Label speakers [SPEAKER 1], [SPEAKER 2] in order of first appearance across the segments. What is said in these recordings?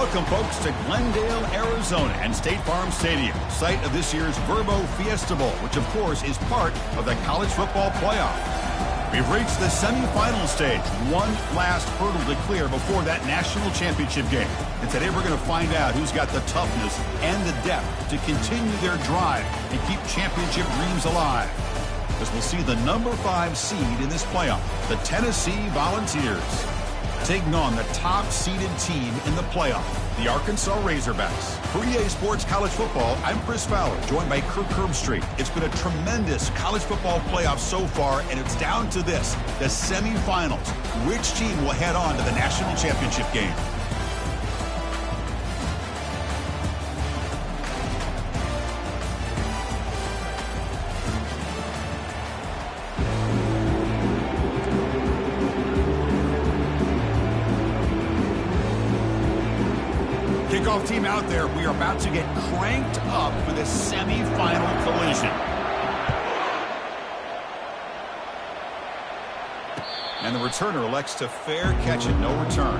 [SPEAKER 1] Welcome, folks, to Glendale, Arizona, and State Farm Stadium, site of this year's Verbo Fiesta Bowl, which, of course, is part of the college football playoff. We've reached the semifinal stage, one last hurdle to clear before that national championship game. And today we're going to find out who's got the toughness and the depth to continue their drive and keep championship dreams alive. As we'll see the number 5 seed in this playoff, the Tennessee Volunteers, taking on the top-seeded team in the playoff, the Arkansas Razorbacks. For EA Sports College Football, I'm Chris Fowler, joined by Kirk Herbstreit. It's been a tremendous college football playoff so far, and it's down to this, the semifinals. Which team will head on to the national championship game? Kickoff team out there. We are about to get cranked up for the semifinal collision. And the returner elects to fair catch it, no return.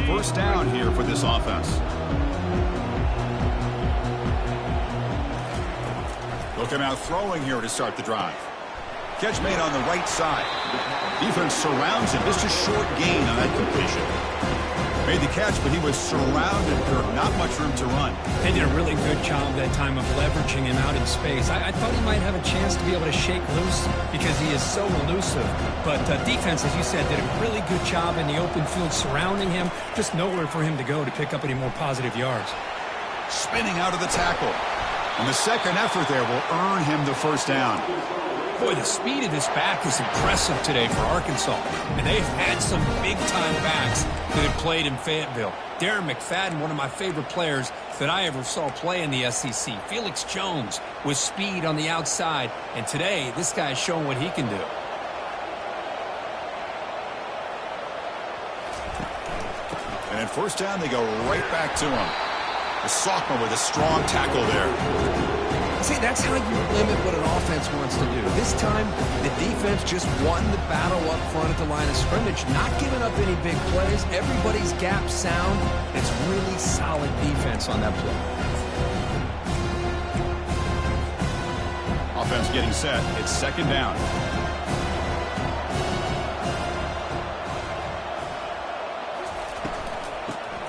[SPEAKER 1] First down here for this offense. They'll come out throwing here to start the drive. Catch made on the right side. Defense surrounds him. Just a short gain on that completion. Made the catch, but he was surrounded. Not much room to run.
[SPEAKER 2] They did a really good job that time of leveraging him out in space. I thought he might have a chance to be able to shake loose because he is so elusive. But defense, as you said, did a really good job in the open field surrounding him. Just nowhere for him to go to pick up any more positive yards.
[SPEAKER 1] Spinning out of the tackle. And the second effort there will earn him the first down.
[SPEAKER 2] Boy, the speed of this back is impressive today for Arkansas. And they've had some big-time backs that have played in Fayetteville. Darren McFadden, one of my favorite players that I ever saw play in the SEC. Felix Jones with speed on the outside. And today, this guy is showing what he can do.
[SPEAKER 1] And at first down, they go right back to him. The sophomore with a strong tackle there.
[SPEAKER 3] See, that's how you limit what an offense wants to do. This time, the defense just won the battle up front at the line of scrimmage, not giving up any big plays. Everybody's gap sound. It's really solid defense on that play.
[SPEAKER 1] Offense getting set. It's second down.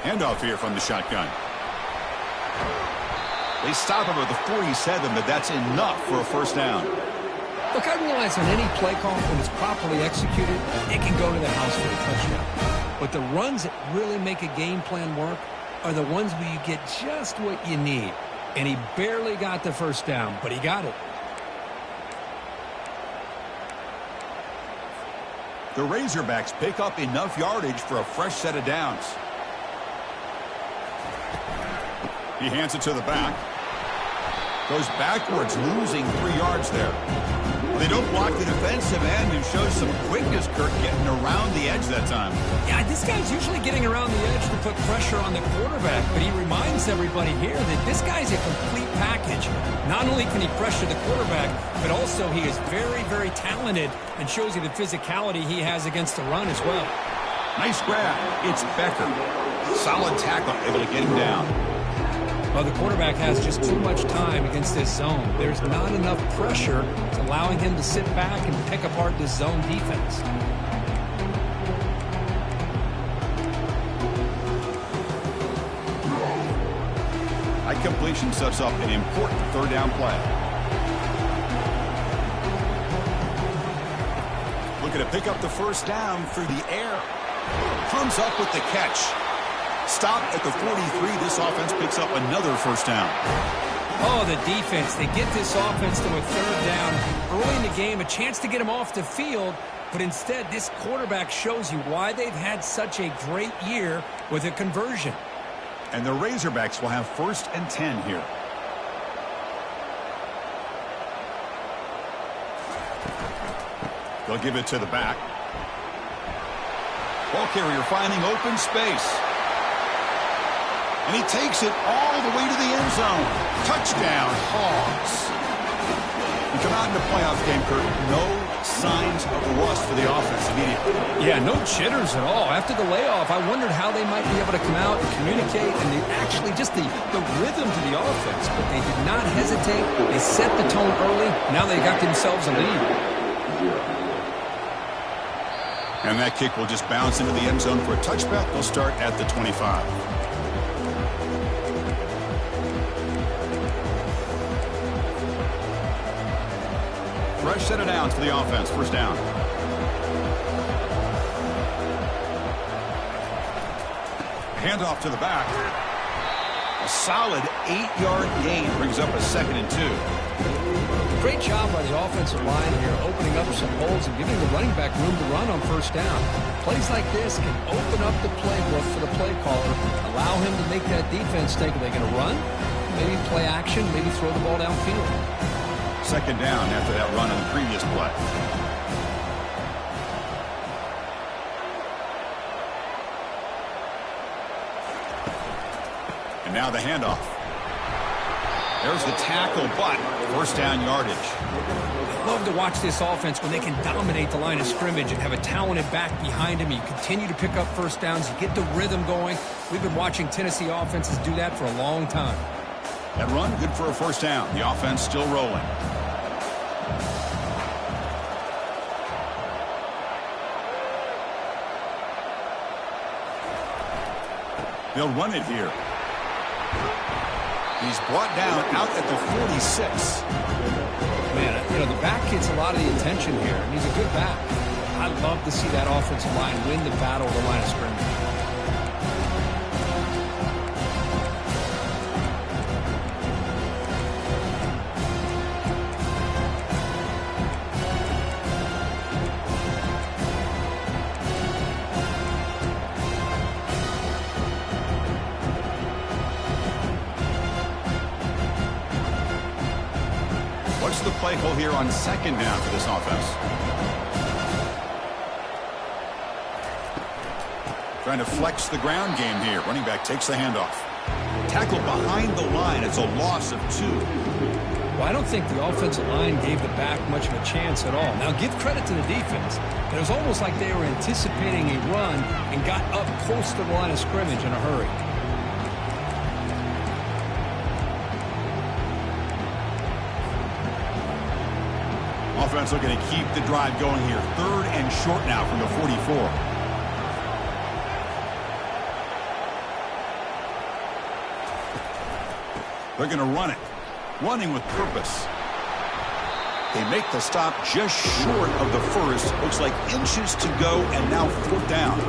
[SPEAKER 1] Handoff here from the shotgun. They stop him at the 47, but that's enough for a first down.
[SPEAKER 2] Look, I realize on any play call, when it's properly executed, it can go to the house for a touchdown. But the runs that really make a game plan work are the ones where you get just what you need. And he barely got the first down, but he got it.
[SPEAKER 1] The Razorbacks pick up enough yardage for a fresh set of downs. He hands it to the back. Goes backwards, losing 3 yards there. They don't block the defensive end, who shows some quickness, Kirk, getting around the edge that time.
[SPEAKER 2] Yeah, this guy's usually getting around the edge to put pressure on the quarterback, but he reminds everybody here that this guy's a complete package. Not only can he pressure the quarterback, but also he is very, very talented and shows you the physicality he has against the run as well.
[SPEAKER 1] Nice grab. It's Becker. Solid tackle, able to get him down.
[SPEAKER 2] Well, the quarterback has just too much time against this zone. There's not enough pressure allowing him to sit back and pick apart this zone defense.
[SPEAKER 1] High completion sets up an important third down play. Looking to pick up the first down through the air. Comes up with the catch. Stop at the 43. This offense picks up another first down.
[SPEAKER 2] Oh, the defense. They get this offense to a third down early in the game, a chance to get him off the field, but instead this quarterback shows you why they've had such a great year with a conversion.
[SPEAKER 1] And the Razorbacks will have 1st and 10 here. They'll give it to the back. Ball carrier finding open space. And he takes it all the way to the end zone. Touchdown, Hogs. You come out in the playoff game, Kurt, no signs of rust for the offense immediately.
[SPEAKER 2] Yeah, no jitters at all. After the layoff, I wondered how they might be able to come out and communicate, and they actually just the rhythm to the offense. But they did not hesitate. They set the tone early. Now they got themselves a lead.
[SPEAKER 1] And that kick will just bounce into the end zone for a touchback. They'll start at the 25. Fresh set of downs for the offense. First down. Handoff to the back. A solid 8-yard gain brings up a 2nd and 2.
[SPEAKER 2] Great job by the offensive line here, opening up some holes and giving the running back room to run on first down. Plays like this can open up the playbook for the play caller, allow him to make that defense think, are they going to run? Maybe play action, maybe throw the ball downfield.
[SPEAKER 1] 2nd down after that run on the previous play. And now the handoff. There's the tackle, but first down yardage.
[SPEAKER 2] I love to watch this offense when they can dominate the line of scrimmage and have a talented back behind him. You continue to pick up first downs. You get the rhythm going. We've been watching Tennessee offenses do that for a long time.
[SPEAKER 1] That run, good for a first down. The offense still rolling. They'll run it here. He's brought down out at the 46.
[SPEAKER 2] Man, you know, the back gets a lot of the attention here, and he's a good back. I love to see that offensive line win the battle of the line of scrimmage.
[SPEAKER 1] What's the play call here on 2nd down for this offense? Trying to flex the ground game here. Running back takes the handoff. Tackle behind the line. It's a loss of 2.
[SPEAKER 2] Well, I don't think the offensive line gave the back much of a chance at all. Now, give credit to the defense. It was almost like they were anticipating a run and got up close to the line of scrimmage in a hurry.
[SPEAKER 1] Offense looking to keep the drive going here. 3rd and short now from the 44. They're going to run it. Running with purpose. They make the stop just short of the first. Looks like inches to go, and now 4th down.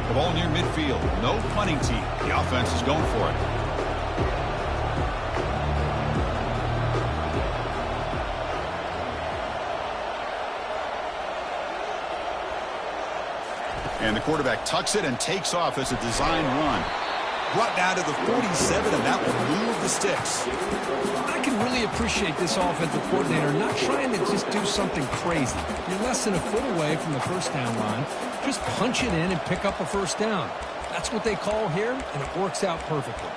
[SPEAKER 1] The ball near midfield. No punting team. The offense is going for it. And the quarterback tucks it and takes off as a design run. Brought down to the 47, and that will move the sticks.
[SPEAKER 2] I can really appreciate this offensive coordinator not trying to just do something crazy. You're less than a foot away from the first down line. Just punch it in and pick up a first down. That's what they call here, and it works out perfectly.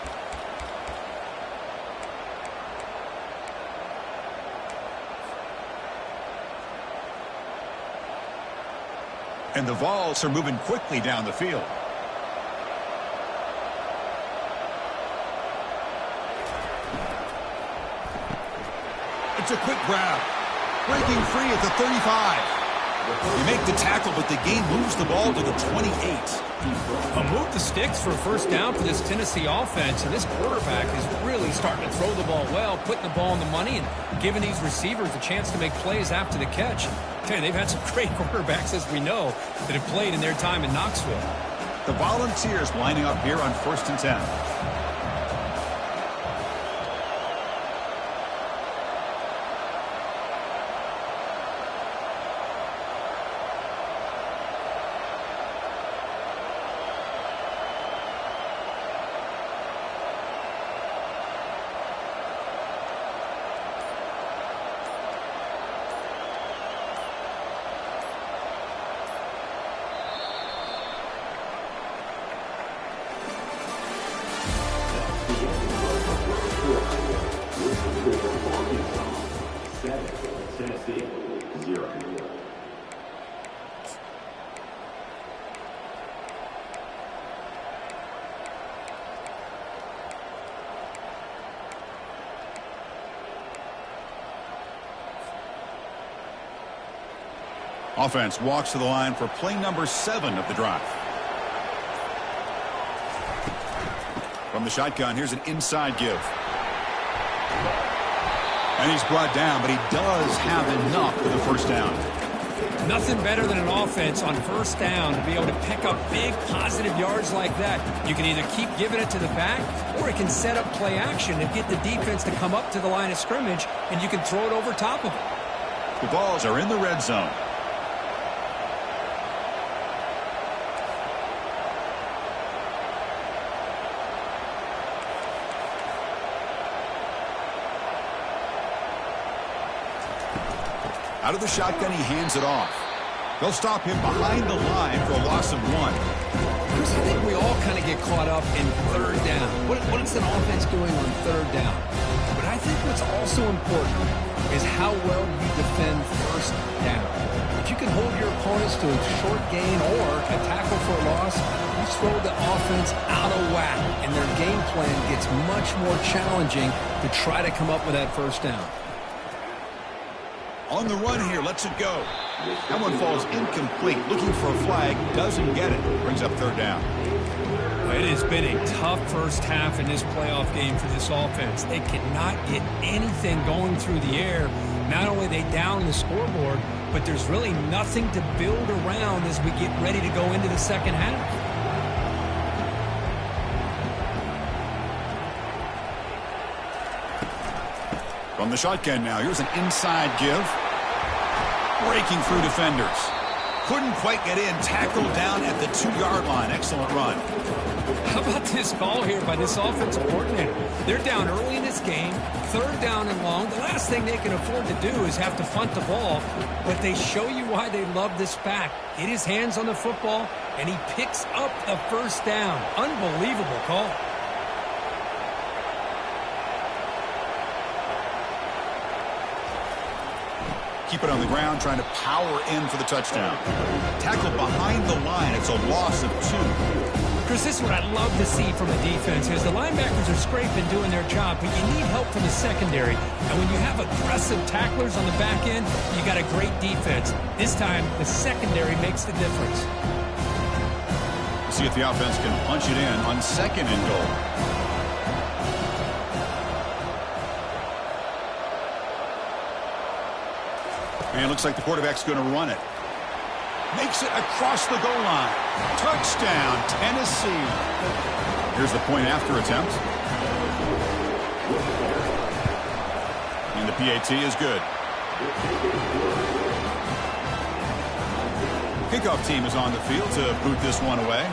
[SPEAKER 1] And the Vols are moving quickly down the field. It's a quick grab. Breaking free at the 35. You make the tackle, but the game moves the ball to the 28.
[SPEAKER 2] A move the sticks for a first down for this Tennessee offense, and this quarterback is really starting to throw the ball well, putting the ball on the money and giving these receivers a chance to make plays after the catch. Okay, they've had some great quarterbacks, as we know, that have played in their time in Knoxville.
[SPEAKER 1] The Volunteers lining up here on 1st and 10.
[SPEAKER 4] Tennessee, 0.
[SPEAKER 1] Offense walks to the line for play number 7 of the drive. From the shotgun, here's an inside give. And he's brought down, but he does have enough for the first down.
[SPEAKER 2] Nothing better than an offense on first down to be able to pick up big positive yards like that. You can either keep giving it to the back, or it can set up play action and get the defense to come up to the line of scrimmage, and you can throw it over top of it.
[SPEAKER 1] The Balls are in the red zone. Out of the shotgun, he hands it off. They'll stop him behind the line for a loss of 1.
[SPEAKER 3] Chris, I think we all kind of get caught up in third down. What is an offense doing on third down? But I think what's also important is how well you defend first down. If you can hold your opponents to a short gain or a tackle for a loss, you throw the offense out of whack, and their game plan gets much more challenging to try to come up with that first down.
[SPEAKER 1] On the run here, lets it go. That one falls incomplete. Looking for a flag, doesn't get it. Brings up third down.
[SPEAKER 2] It has been a tough first half in this playoff game for this offense. They cannot get anything going through the air. Not only are they down the scoreboard, but there's really nothing to build around as we get ready to go into the second half.
[SPEAKER 1] From the shotgun now, here's an inside give. Breaking through defenders. Couldn't quite get in. Tackled down at the 2-yard line. Excellent run.
[SPEAKER 2] How about this call here by this offensive coordinator? They're down early in this game, third down and long. The last thing they can afford to do is have to punt the ball, but they show you why they love this back. Get his hands on the football, and he picks up the first down. Unbelievable call.
[SPEAKER 1] Keep it on the ground, trying to power in for the touchdown. Tackled behind the line. It's a loss of 2.
[SPEAKER 2] Chris, this is what I love to see from a defense is the linebackers are scraping, doing their job, but you need help from the secondary. And when you have aggressive tacklers on the back end, you got a great defense. This time, the secondary makes the difference.
[SPEAKER 1] See if the offense can punch it in on 2nd and goal. And it looks like the quarterback's going to run it. Makes it across the goal line. Touchdown, Tennessee. Here's the point after attempt. And the PAT is good. Kickoff team is on the field to boot this one away.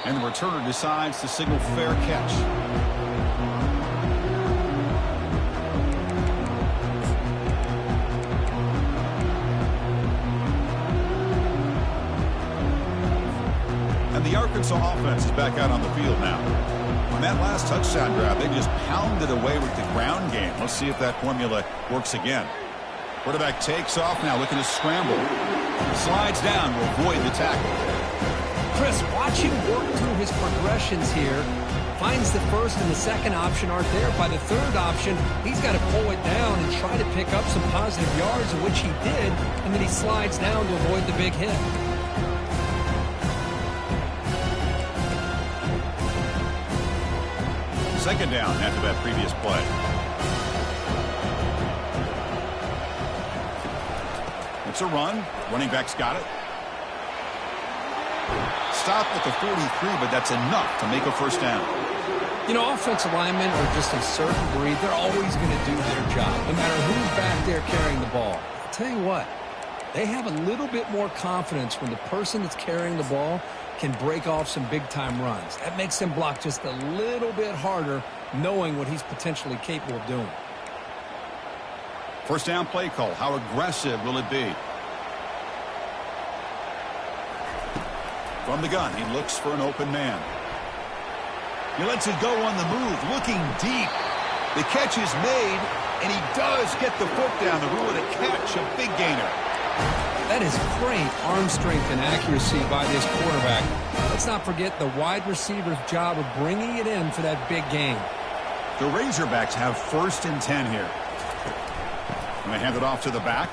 [SPEAKER 1] And the returner decides to signal fair catch. The Arkansas offense is back out on the field now. On that last touchdown drive, they just pounded away with the ground game. Let's see if that formula works again. Quarterback takes off now, looking to scramble. Slides down to avoid the tackle.
[SPEAKER 3] Chris, watch him work through his progressions here. Finds the first and the second option aren't there. By the third option, he's got to pull it down and try to pick up some positive yards, of which he did, and then he slides down to avoid the big hit.
[SPEAKER 1] Second down after that previous play. It's a run. Running back's got it. Stop at the 43, but that's enough to make a first down.
[SPEAKER 3] You know, offensive linemen are just a certain breed. They're always going to do their job, no matter who's back there carrying the ball. I'll tell you what, they have a little bit more confidence when the person that's carrying the ball can break off some big-time runs. That makes them block just a little bit harder, knowing what he's potentially capable of doing.
[SPEAKER 1] First down play call. How aggressive will it be? From the gun, he looks for an open man. He lets it go on the move, looking deep. The catch is made, and he does get the foot down the rule of the catch, a big gainer.
[SPEAKER 2] That is great arm strength and accuracy by this quarterback. Let's not forget the wide receiver's job of bringing it in for that big gain.
[SPEAKER 1] The Razorbacks have 1st and 10 here. And they hand it off to the back.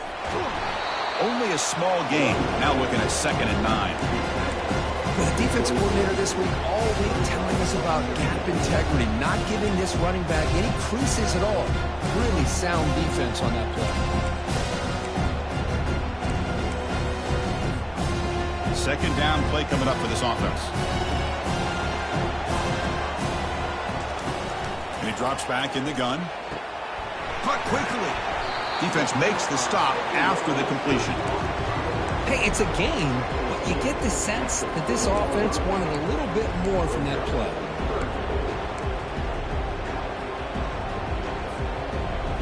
[SPEAKER 1] Only a small gain. Now looking at 2nd and 9.
[SPEAKER 3] The defensive coordinator this week all week telling us about gap integrity, not giving this running back any creases at all. Really sound defense on that play.
[SPEAKER 1] 2nd down play coming up for this offense. And he drops back in the gun. Caught quickly. Defense makes the stop after the completion.
[SPEAKER 2] Hey, it's a game, but you get the sense that this offense wanted a little bit more from that play.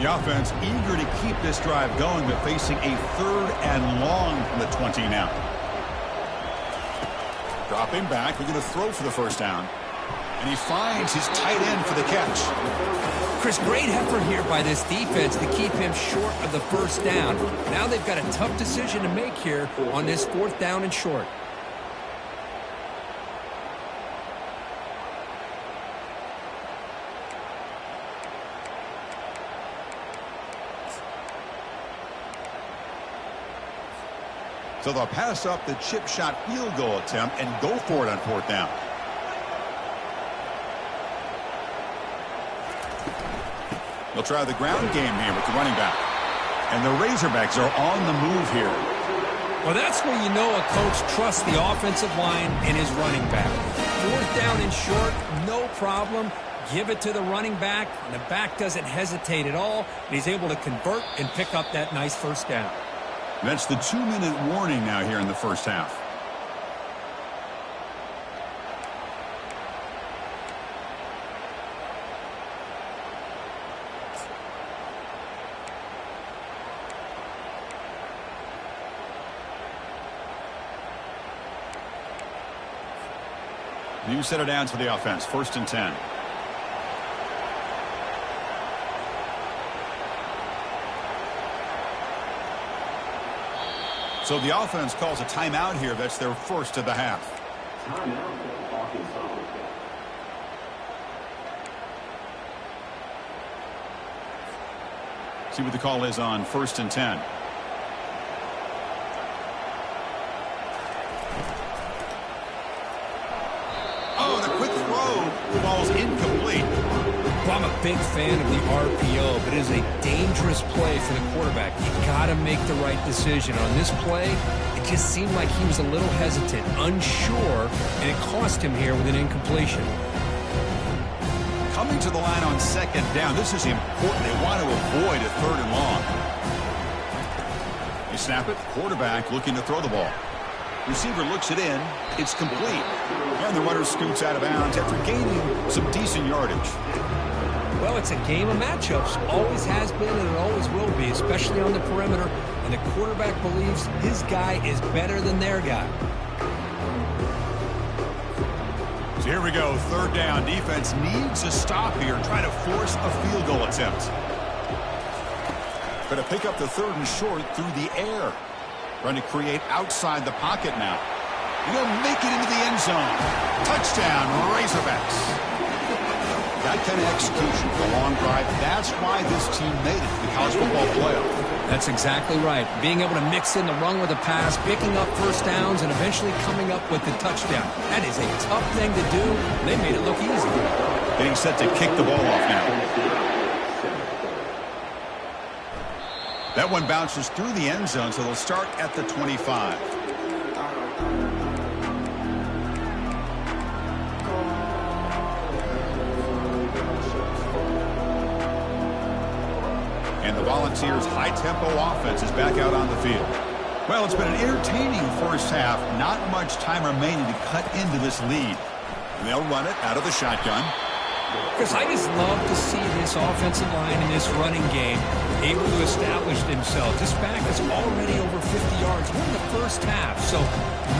[SPEAKER 1] The offense eager to keep this drive going, but facing a 3rd and long from the 20 now. Dropping back, we're going to throw for the 1st down. And he finds his tight end for the catch.
[SPEAKER 2] Chris, great effort here by this defense to keep him short of the 1st down. Now they've got a tough decision to make here on this 4th down and short.
[SPEAKER 1] So they'll pass up the chip shot field goal attempt and go for it on 4th down. They'll try the ground game here with the running back. And the Razorbacks are on the move here.
[SPEAKER 2] Well, that's where you know a coach trusts the offensive line and his running back. 4th down and short, no problem. Give it to the running back. And the back doesn't hesitate at all. And he's able to convert and pick up that nice 1st down.
[SPEAKER 1] That's the 2-minute warning now here in the 1st half. New set of downs for the offense. 1st and 10. So the offense calls a timeout here. That's their 1st of the half. See what the call is on 1st and 10. Oh, the quick throw falls incomplete.
[SPEAKER 2] Well, I'm a big fan of the RPO, but it is a dangerous play for the quarterback. You got to make the right decision. On this play, it just seemed like he was a little hesitant, unsure, and it cost him here with an incompletion.
[SPEAKER 1] Coming to the line on 2nd down, this is important. They want to avoid a 3rd and long. They snap it. Quarterback looking to throw the ball. Receiver looks it in. It's complete. And the runner scoots out of bounds after gaining some decent yardage.
[SPEAKER 2] Well, it's a game of matchups. Always has been and it always will be, especially on the perimeter. And the quarterback believes his guy is better than their guy.
[SPEAKER 1] So here we go. 3rd down. Defense needs a stop here. Try to force a field goal attempt. Going to pick up the 3rd and short through the air. Trying to create outside the pocket now. And he'll make it into the end zone. Touchdown, Razorbacks. That kind of execution for a long drive. That's why this team made it to the college football playoff.
[SPEAKER 2] That's exactly right. Being able to mix in the run with a pass, picking up 1st downs, and eventually coming up with the touchdown. That is a tough thing to do. They made it look easy.
[SPEAKER 1] Getting set to kick the ball off now. That one bounces through the end zone, so they'll start at the 25. And the Volunteers' high-tempo offense is back out on the field. Well, it's been an entertaining 1st half. Not much time remaining to cut into this lead. And they'll run it out of the shotgun.
[SPEAKER 2] Chris, I just love to see this offensive line in this running game able to establish themselves. This back is already over 50 yards. We're in the first half, so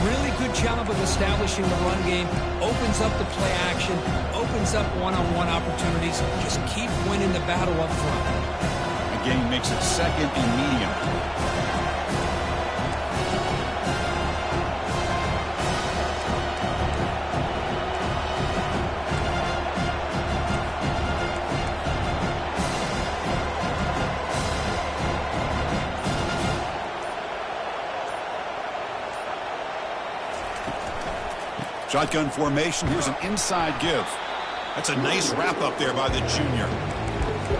[SPEAKER 2] really good job of establishing the run game. Opens up the play action, opens up one-on-one opportunities. Just keep winning the battle up front.
[SPEAKER 1] The game makes it second and medium. Shotgun formation. Here's an inside give. That's a nice wrap up there by the junior.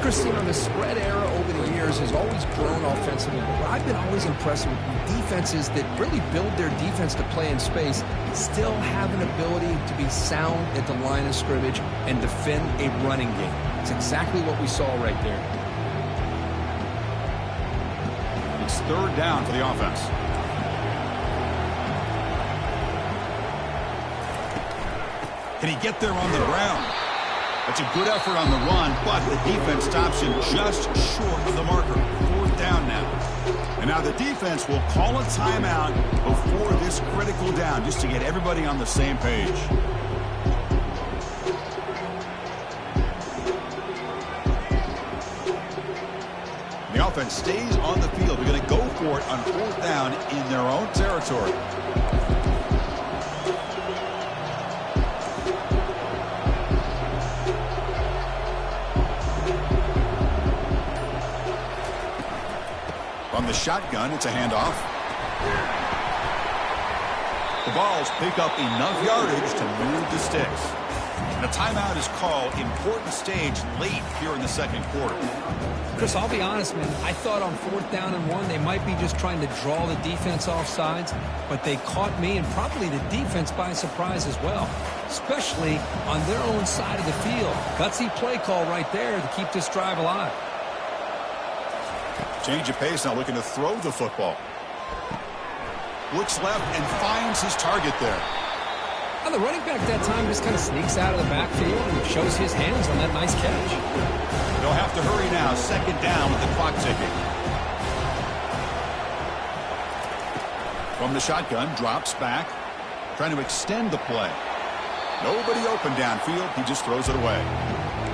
[SPEAKER 3] Chris, the spread era over the years has always grown offensively, but I've been always impressed with defenses that really build their defense to play in space, still have an ability to be sound at the line of scrimmage and defend a running game. It's exactly what we saw right there.
[SPEAKER 1] It's third down for the offense. Can he get there on the ground? That's a good effort on the run, but the defense stops him just short of the marker. Fourth down now. And now the defense will call a timeout before this critical down, just to get everybody on the same page. The offense stays on the field. They're going to go for it on fourth down in their own territory. From the shotgun, it's a handoff. The balls pick up enough yardage to move the sticks. And a timeout is called. Important stage late here in the second quarter.
[SPEAKER 2] Chris, I'll be honest, man. I thought on fourth down and one, they might be just trying to draw the defense off sides, but they caught me and probably the defense by surprise as well, especially on their own side of the field. Gutsy play call right there to keep this drive alive.
[SPEAKER 1] Change of pace now, looking to throw the football. Looks left and finds his target there.
[SPEAKER 2] Now the running back that time just kind of sneaks out of the backfield and shows his hands on that nice catch.
[SPEAKER 1] They'll have to hurry now. Second down with the clock ticking. From the shotgun, drops back, trying to extend the play. Nobody open downfield. He just throws it away.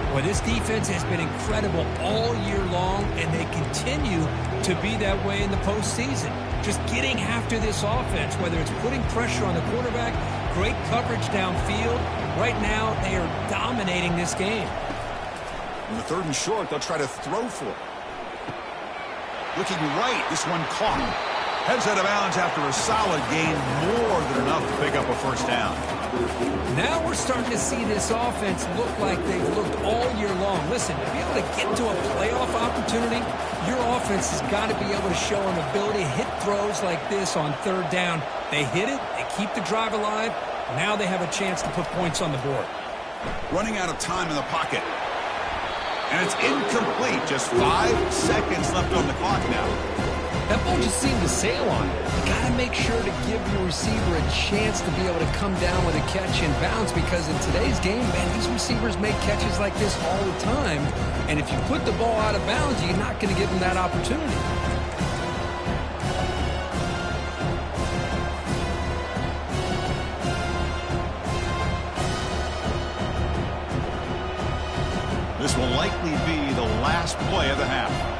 [SPEAKER 2] Well, this defense has been incredible all year long, and they continue to be that way in the postseason. Just getting after this offense, whether it's putting pressure on the quarterback, great coverage downfield. Right now, they are dominating this game.
[SPEAKER 1] In the third and short, they'll try to throw for it. Looking right, this one caught. Heads out of bounds after a solid gain, more than enough to pick up a first down.
[SPEAKER 2] Now we're starting to see this offense look like they've looked all year long. Listen, to be able to get to a playoff opportunity, your offense has got to be able to show an ability to hit throws like this on third down. They hit it, they keep the drive alive. Now they have a chance to put points on the board.
[SPEAKER 1] Running out of time in the pocket. And it's incomplete. Just 5 seconds left on the clock now.
[SPEAKER 2] That ball just seemed to sail on it. You got to make sure to give your receiver a chance to be able to come down with a catch and bounce, because in today's game, man, these receivers make catches like this all the time. And if you put the ball out of bounds, you're not going to give them that opportunity.
[SPEAKER 1] This will likely be the last play of the half.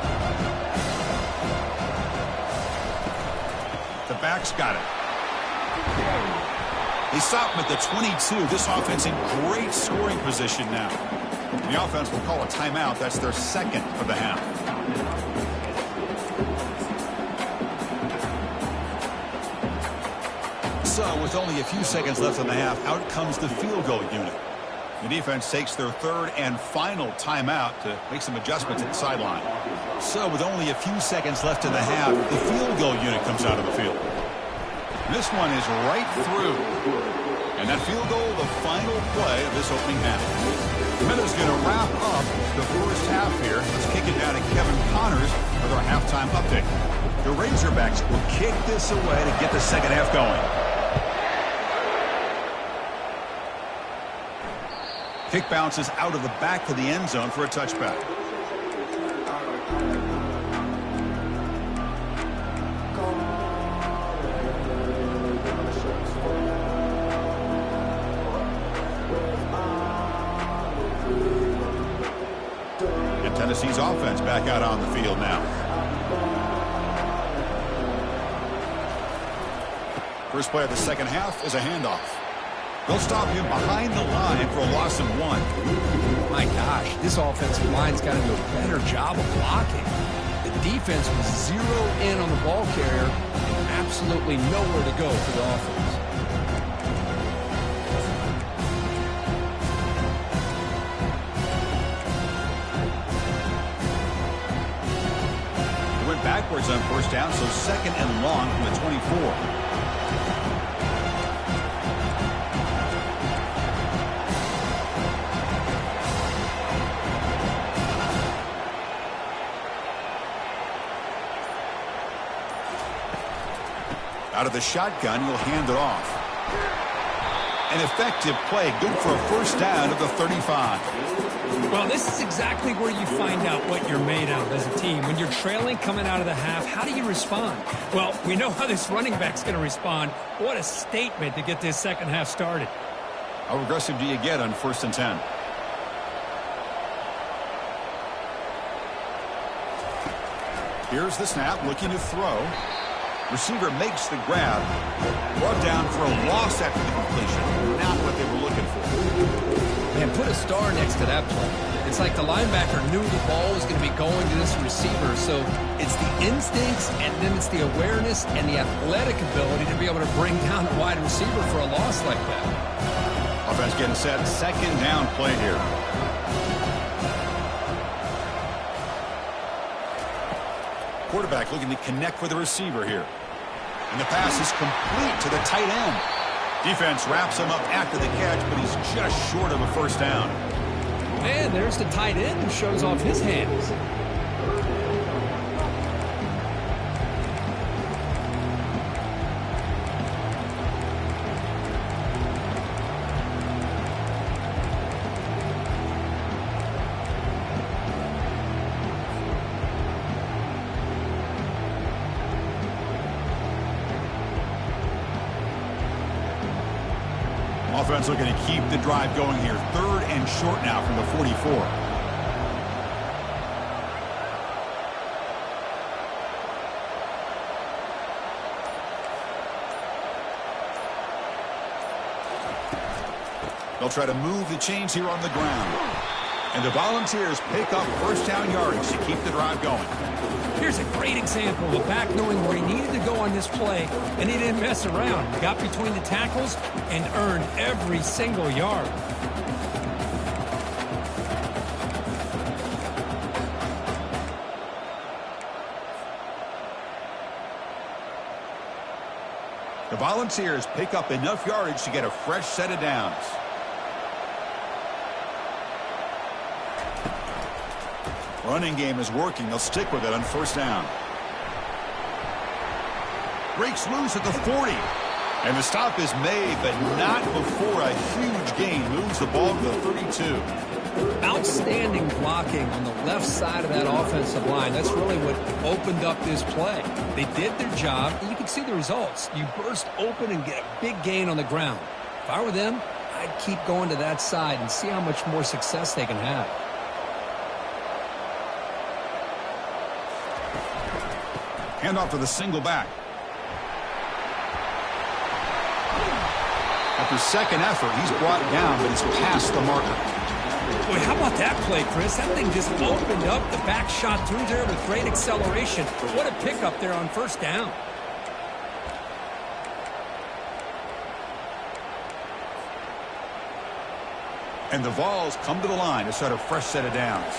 [SPEAKER 1] The back's got it. They stop him at the 22. This offense in great scoring position now. The offense will call a timeout. That's their second of the half. So with only a few seconds left in the half, out comes the field goal unit. The defense takes their third and final timeout to make some adjustments at the sideline. So with only a few seconds left in the half, the field goal unit comes out of the field. This one is right through. And that field goal, the final play of this opening half. The Meadows going to wrap up the first half here. Let's kick it down to Kevin Connors with our halftime update. The Razorbacks will kick this away to get the second half going. Kick bounces out of the back of the end zone for a touchback. sees offense back out on the field now. First play of the second half is a handoff. They'll stop him behind the line for a loss of 1.
[SPEAKER 3] My gosh, this offensive line's got to do a better job of blocking. The defense was zeroed in on the ball carrier and absolutely nowhere to go for the offense.
[SPEAKER 1] He went backwards on first down, so second and long from the 24. Out of the shotgun, he'll hand it off. An effective play, good for a first down of the 35.
[SPEAKER 2] Well, this is exactly where you find out what you're made of as a team. When you're trailing coming out of the half, how do you respond? Well, we know how this running back's going to respond. What a statement to get this second half started.
[SPEAKER 1] How aggressive do you get on 1st and 10? Here's the snap, looking to throw. Receiver makes the grab. Brought down for a loss after the completion. Not what they were looking for.
[SPEAKER 3] Man, put a star next to that play. It's like the linebacker knew the ball was going to be going to this receiver, so it's the instincts and then it's the awareness and the athletic ability to be able to bring down a wide receiver for a loss like that.
[SPEAKER 1] Offense getting set. Second down play here. Quarterback looking to connect with the receiver here. And the pass is complete to the tight end. Defense wraps him up after the catch, but he's just short of a first down.
[SPEAKER 3] And there's the tight end who shows off his hands.
[SPEAKER 1] Offense looking to keep the drive going here. 3rd and short now from the 44. They'll try to move the chains here on the ground. And the Volunteers pick up first down yardage to keep the drive going.
[SPEAKER 2] Here's a great example of a back knowing where he needed to go on this play, and he didn't mess around. He got between the tackles and earned every single yard.
[SPEAKER 1] The Volunteers pick up enough yardage to get a fresh set of downs. Running game is working. They'll stick with it on first down. Breaks loose at the 40. And the stop is made, but not before a huge gain. Moves the ball to the 32.
[SPEAKER 3] Outstanding blocking on the left side of that offensive line. That's really what opened up this play. They did their job, and you can see the results. You burst open and get a big gain on the ground. If I were them, I'd keep going to that side and see how much more success they can have.
[SPEAKER 1] Handoff to the single back. After second effort, he's brought down, but he's past the marker.
[SPEAKER 2] Boy, how about that play, Chris? That thing just opened up. The back shot through there with great acceleration. What a pickup there on first down.
[SPEAKER 1] And the Vols come to the line to start a fresh set of downs.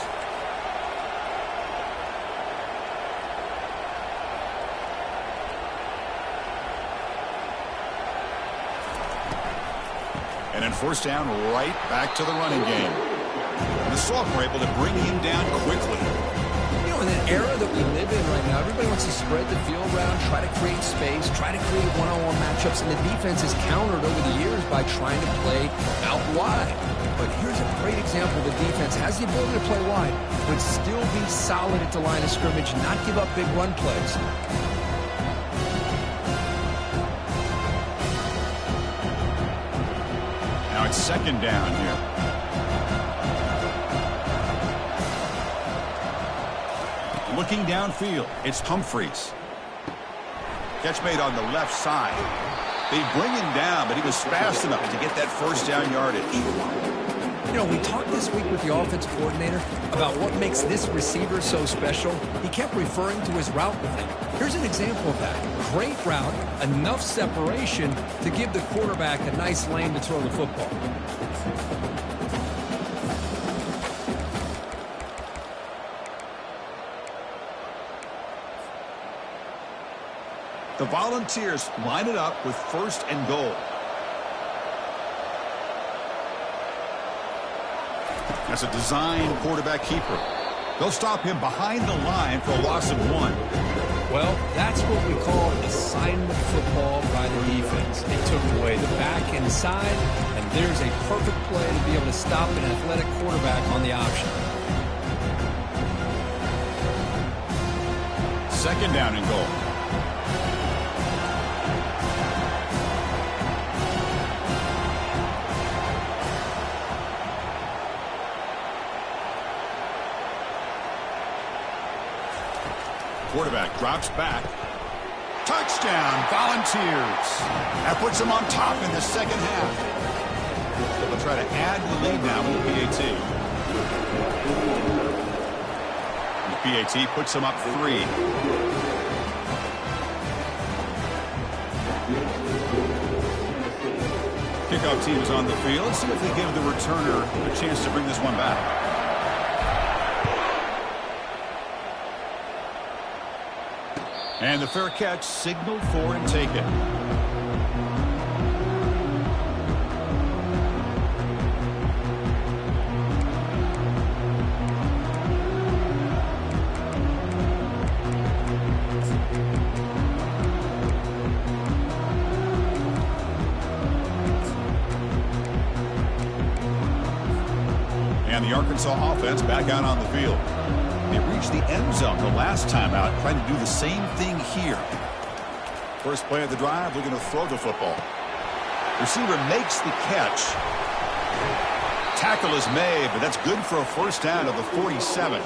[SPEAKER 1] And then first down, right back to the running game. And the sophomore able to bring him down quickly.
[SPEAKER 3] You know, in an era that we live in right now, everybody wants to spread the field around, try to create space, try to create one-on-one matchups, and the defense is countered over the years by trying to play out wide. But here's a great example. The defense has the ability to play wide, but still be solid at the line of scrimmage, not give up big run plays.
[SPEAKER 1] Now it's second down here. Looking downfield, it's Humphreys. Catch made on the left side. They bring him down, but he was fast enough to get that first down yardage.
[SPEAKER 3] You know, we talked this week with the offensive coordinator about what makes this receiver so special. He kept referring to his route running. Here's an example of that. Great route, enough separation to give the quarterback a nice lane to throw the football.
[SPEAKER 1] The Volunteers line it up with 1st and goal. That's a design quarterback keeper. They'll stop him behind the line for a loss of 1.
[SPEAKER 3] Well, that's what we call assignment football by the defense. They took away the back inside, and there's a perfect play to be able to stop an athletic quarterback on the option.
[SPEAKER 1] 2nd down and goal. Quarterback drops back. Touchdown, Volunteers. That puts them on top in the second half. They'll try to add the lead now with the PAT. The PAT puts them up 3. Kickoff team is on the field. Let's see if they give the returner a chance to bring this one back. And the fair catch signaled for and taken. And the Arkansas offense back out on the field. They reached the end zone the last time out, trying to do the same thing here. First play of the drive, looking to throw the football. Receiver makes the catch. Tackle is made, but that's good for a first down of the 47.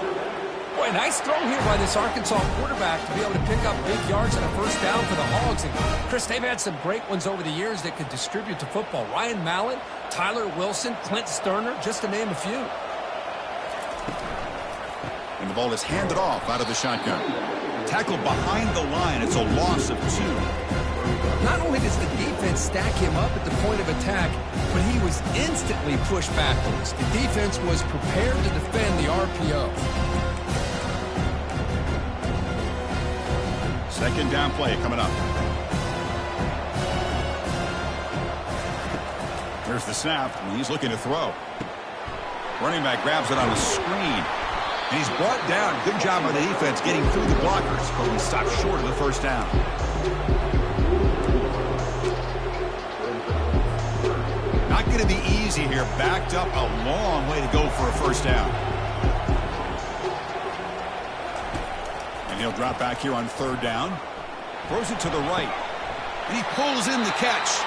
[SPEAKER 3] Boy, nice throw here by this Arkansas quarterback to be able to pick up big yards and a first down for the Hogs. And Chris, they've had some great ones over the years that could distribute the football. Ryan Mallett, Tyler Wilson, Clint Sterner, just to name a few.
[SPEAKER 1] And the ball is handed off out of the shotgun. Tackle behind the line. It's a loss of 2.
[SPEAKER 3] Not only does the defense stack him up at the point of attack, but he was instantly pushed backwards. The defense was prepared to defend the RPO.
[SPEAKER 1] 2nd down play coming up. Here's the snap, and he's looking to throw. Running back grabs it on a screen. And he's brought down. Good job by the defense getting through the blockers, but we stopped short of the first down. Not going to be easy here. Backed up a long way to go for a first down. And he'll drop back here on 3rd down. Throws it to the right. And he pulls in the catch.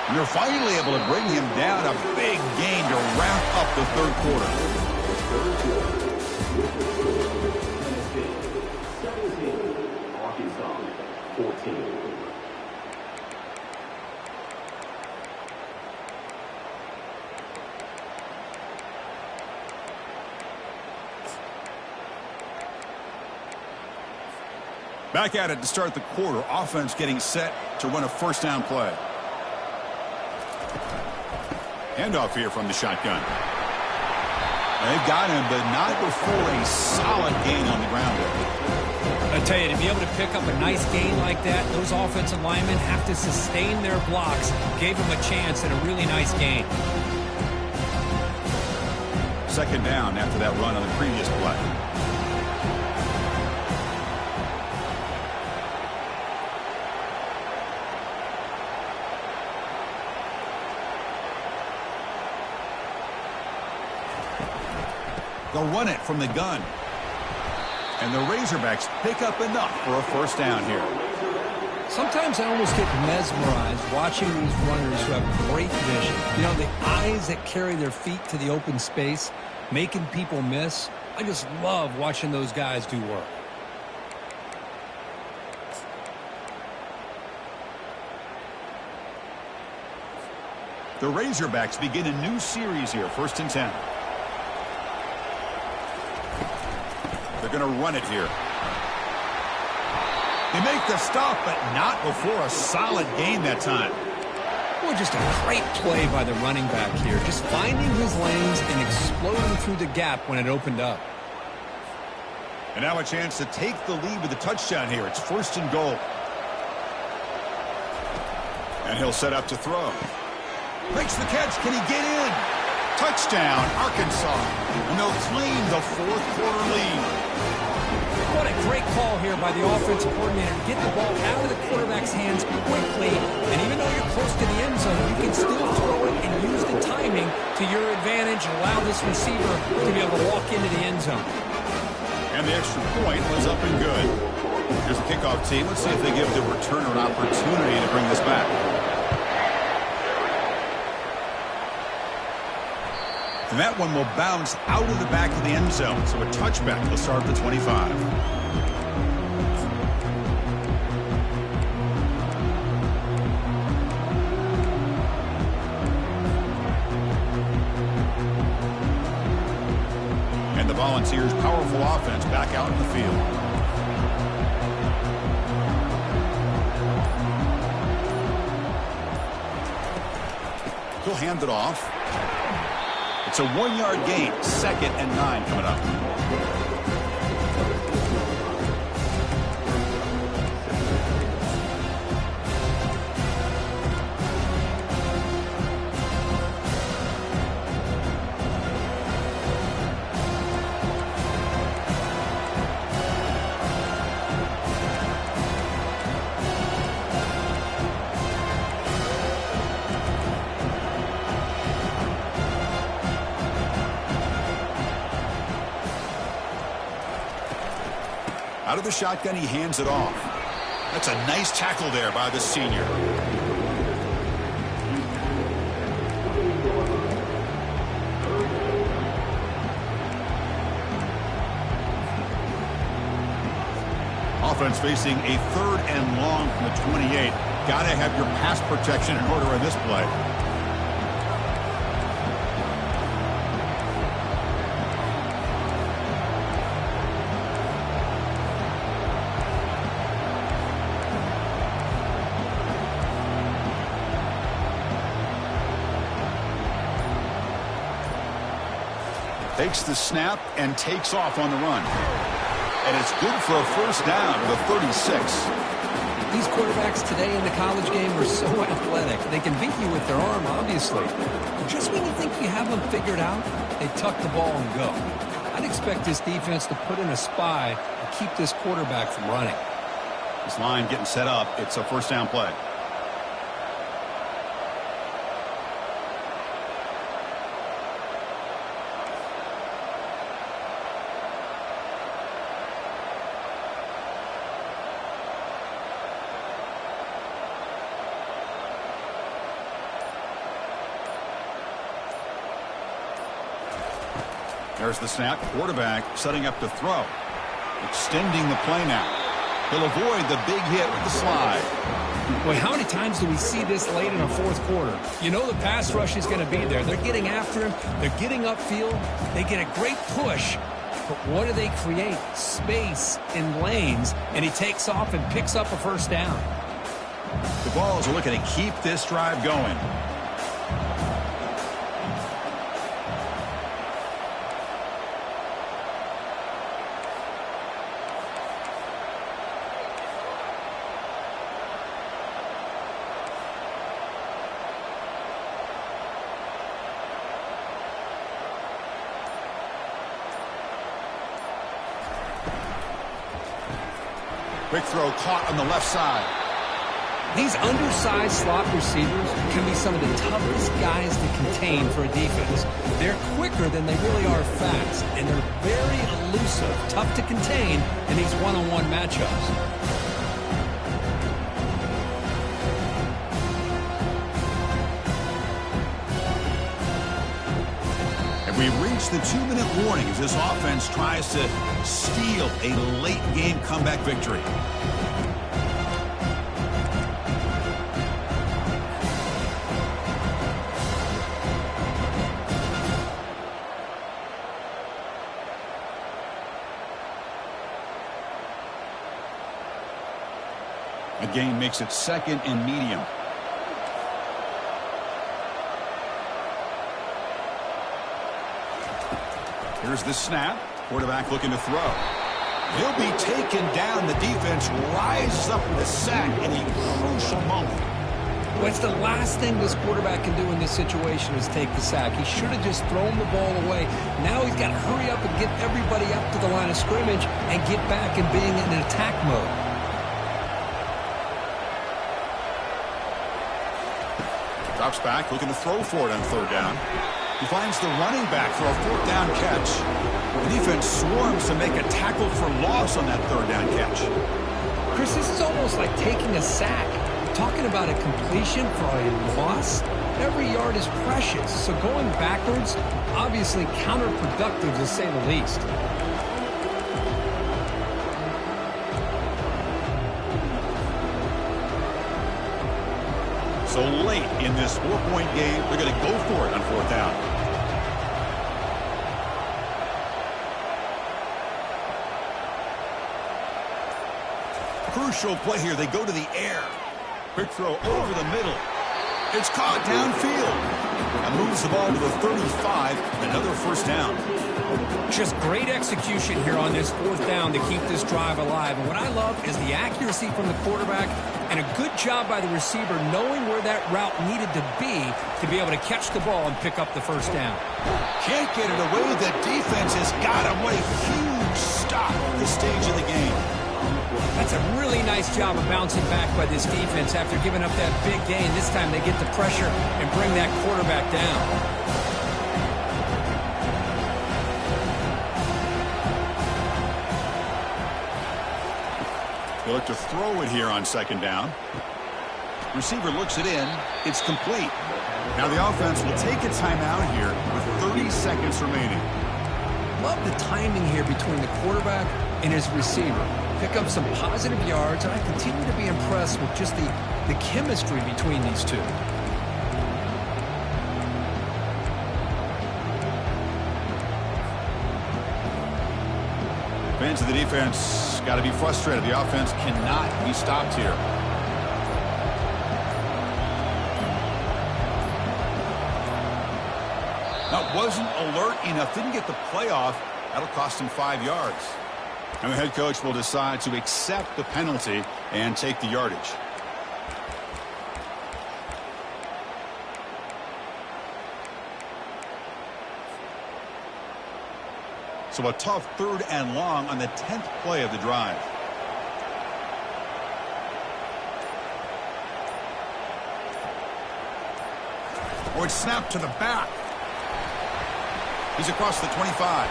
[SPEAKER 1] And they're finally able to bring him down. A big gain to wrap up the 3rd quarter. Back at it to start the quarter. Offense getting set to run a first down play. Handoff here from the shotgun. They've got him, but not before a solid gain on the ground.
[SPEAKER 3] I tell you, to be able to pick up a nice gain like that, those offensive linemen have to sustain their blocks. Gave him a chance at a really nice gain.
[SPEAKER 1] 2nd down after that run on the previous play. They'll run it from the gun. And the Razorbacks pick up enough for a first down here.
[SPEAKER 3] Sometimes I almost get mesmerized watching these runners who have great vision. You know, the eyes that carry their feet to the open space, making people miss. I just love watching those guys do work.
[SPEAKER 1] The Razorbacks begin a new series here, 1st and 10. They're going to run it here. They make the stop, but not before a solid gain that time.
[SPEAKER 2] Well, just a great play by the running back here. Just finding his lanes and exploding through the gap when it opened up.
[SPEAKER 1] And now a chance to take the lead with a touchdown here. It's 1st and goal. And he'll set up to throw. Makes the catch. Can he get in? Touchdown, Arkansas. And they'll claim the 4th quarter lead.
[SPEAKER 2] What a great call here by the offensive coordinator to get the ball out of the quarterback's hands quickly. And even though you're close to the end zone, you can still throw it and use the timing to your advantage and allow this receiver to be able to walk into the end zone.
[SPEAKER 1] And the extra point was up and good. Here's the kickoff team. Let's see if they give the returner an opportunity to bring this back. And that one will bounce out of the back of the end zone. So a touchback will start at the 25. And the Volunteers' powerful offense back out in the field. He'll hand it off. It's a 1-yard gain. 2nd and 9 coming up. Out of the shotgun, he hands it off. That's a nice tackle there by the senior. Offense facing a 3rd and long from the 28. Got to have your pass protection in order in this play. Takes the snap and takes off on the run. And it's good for a 1st down to the 36.
[SPEAKER 2] These quarterbacks today in the college game are so athletic. They can beat you with their arm, obviously. But just when you think you have them figured out, they tuck the ball and go. I'd expect this defense to put in a spy and keep this quarterback from running.
[SPEAKER 1] This line getting set up. It's a 1st down play. There's the snap. Quarterback setting up to throw. Extending the play now. He'll avoid the big hit with the slide.
[SPEAKER 2] Boy, how many times do we see this late in a 4th quarter? You know the pass rush is going to be there. They're getting after him. They're getting upfield. They get a great push. But what do they create? Space in lanes. And he takes off and picks up a 1st down.
[SPEAKER 1] The Vols are looking to keep this drive going. Quick throw caught on the left side.
[SPEAKER 2] These undersized slot receivers can be some of the toughest guys to contain for a defense. They're quicker than they really are fast, and they're very elusive, tough to contain in these one-on-one matchups.
[SPEAKER 1] We've reached the 2-minute warning as this offense tries to steal a late-game comeback victory. A gain makes it 2nd and medium. Here's the snap. Quarterback looking to throw. He'll be taken down. The defense rises up in the sack in a crucial moment.
[SPEAKER 3] Well, it's the last thing this quarterback can do in this situation is take the sack. He should have just thrown the ball away. Now he's got to hurry up and get everybody up to the line of scrimmage and get back and being in an attack mode.
[SPEAKER 1] Drops back, looking to throw for it on 3rd down. He finds the running back for a 4th down catch. The defense swarms to make a tackle for loss on that 3rd down catch.
[SPEAKER 3] Chris, this is almost like taking a sack. Talking about a completion for a loss, every yard is precious. So going backwards, obviously counterproductive to say the least.
[SPEAKER 1] So late in this 4-point game, they're going to go for it on 4th down. Crucial play here. They go to the air. Quick throw over the middle. It's caught downfield. And moves the ball to the 35. Another 1st down.
[SPEAKER 2] Just great execution here on this 4th down to keep this drive alive. And what I love is the accuracy from the quarterback and a good job by the receiver knowing where that route needed to be able to catch the ball and pick up the 1st down.
[SPEAKER 1] Can't get it away. The defense has got him. What a huge stop at this stage of the game.
[SPEAKER 2] That's a really nice job of bouncing back by this defense after giving up that big gain. This time they get the pressure and bring that quarterback down.
[SPEAKER 1] They look to throw it here on 2nd down. Receiver looks it in. It's complete. Now the offense will take a timeout here with 30 seconds remaining.
[SPEAKER 3] Love the timing here between the quarterback and his receiver. Pick up some positive yards, and I continue to be impressed with just the chemistry between these two.
[SPEAKER 1] Fans of the defense got to be frustrated. The offense cannot be stopped here. That wasn't alert enough. Didn't get the play off. That'll cost him 5 yards. And the head coach will decide to accept the penalty and take the yardage. So a tough 3rd and long on the 10th play of the drive. Or it's snapped to the back. He's across the 25.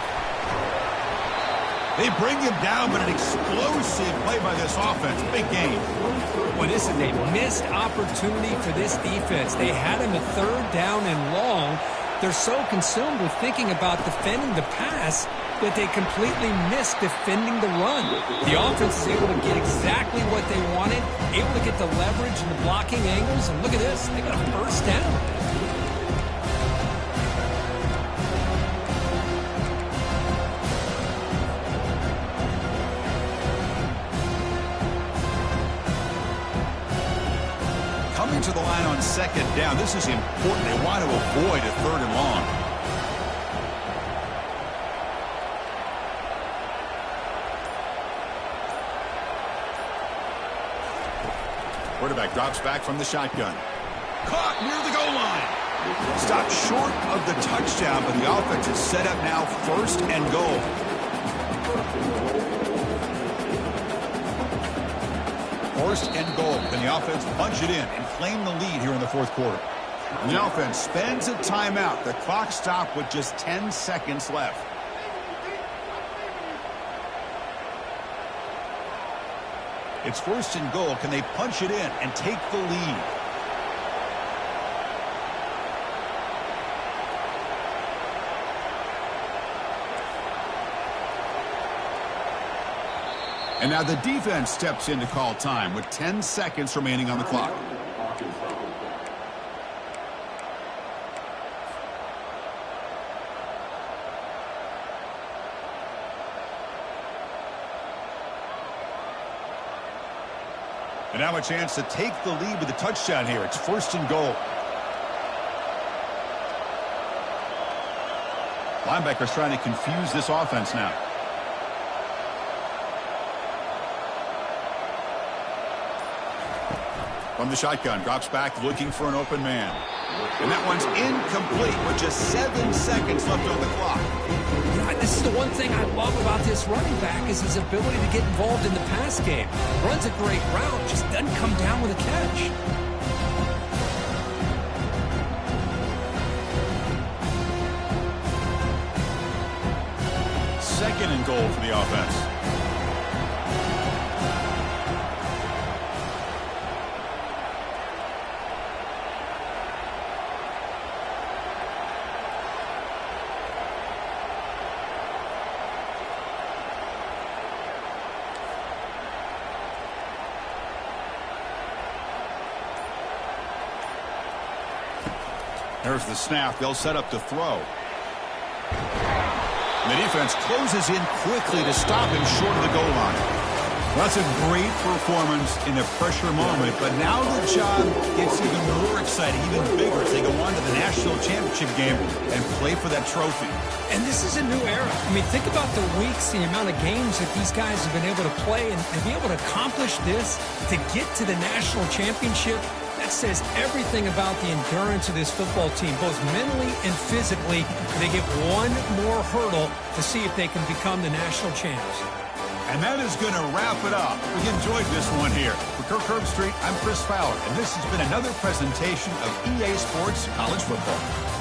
[SPEAKER 1] They bring him down, but an explosive play by this offense. Big game.
[SPEAKER 2] Well, this is a missed opportunity for this defense. They had him a 3rd down and long. They're so consumed with thinking about defending the pass that they completely missed defending the run. The offense is able to get exactly what they wanted, able to get the leverage and the blocking angles, and look at this. They got a 1st down.
[SPEAKER 1] Coming to the line on 2nd down. This is important. They want to avoid a 3rd and long. Quarterback drops back from the shotgun. Caught near the goal line. Stopped short of the touchdown, but the offense is set up now 1st and goal. First and goal. Can the offense punch it in and claim the lead here in the 4th quarter? And the offense spends a timeout. The clock stopped with just 10 seconds left. It's 1st and goal. Can they punch it in and take the lead? And now the defense steps in to call time with 10 seconds remaining on the clock. And now a chance to take the lead with a touchdown here. It's 1st and goal. Linebackers trying to confuse this offense now. From the shotgun, drops back looking for an open man. And that one's incomplete with just 7 seconds left on the clock.
[SPEAKER 3] Yeah, this is the one thing I love about this running back is his ability to get involved in the pass game. Runs a great route, just doesn't come down with a catch.
[SPEAKER 1] Second and goal for the offense. There's the snap. They'll set up to throw. The defense closes in quickly to stop him short of the goal line. Well, that's a great performance in a pressure moment, but now the job gets even more exciting, even bigger as they go on to the national championship game and play for that trophy.
[SPEAKER 2] And this is a new era. I mean, think about the weeks, the amount of games that these guys have been able to play, and to be able to accomplish this, to get to the national championship, that says everything about the endurance of this football team, both mentally and physically. They get one more hurdle to see if they can become the national champs.
[SPEAKER 1] And that is going to wrap it up. We enjoyed this one here. For Kirk Herbstreit, I'm Chris Fowler, and this has been another presentation of EA Sports College Football.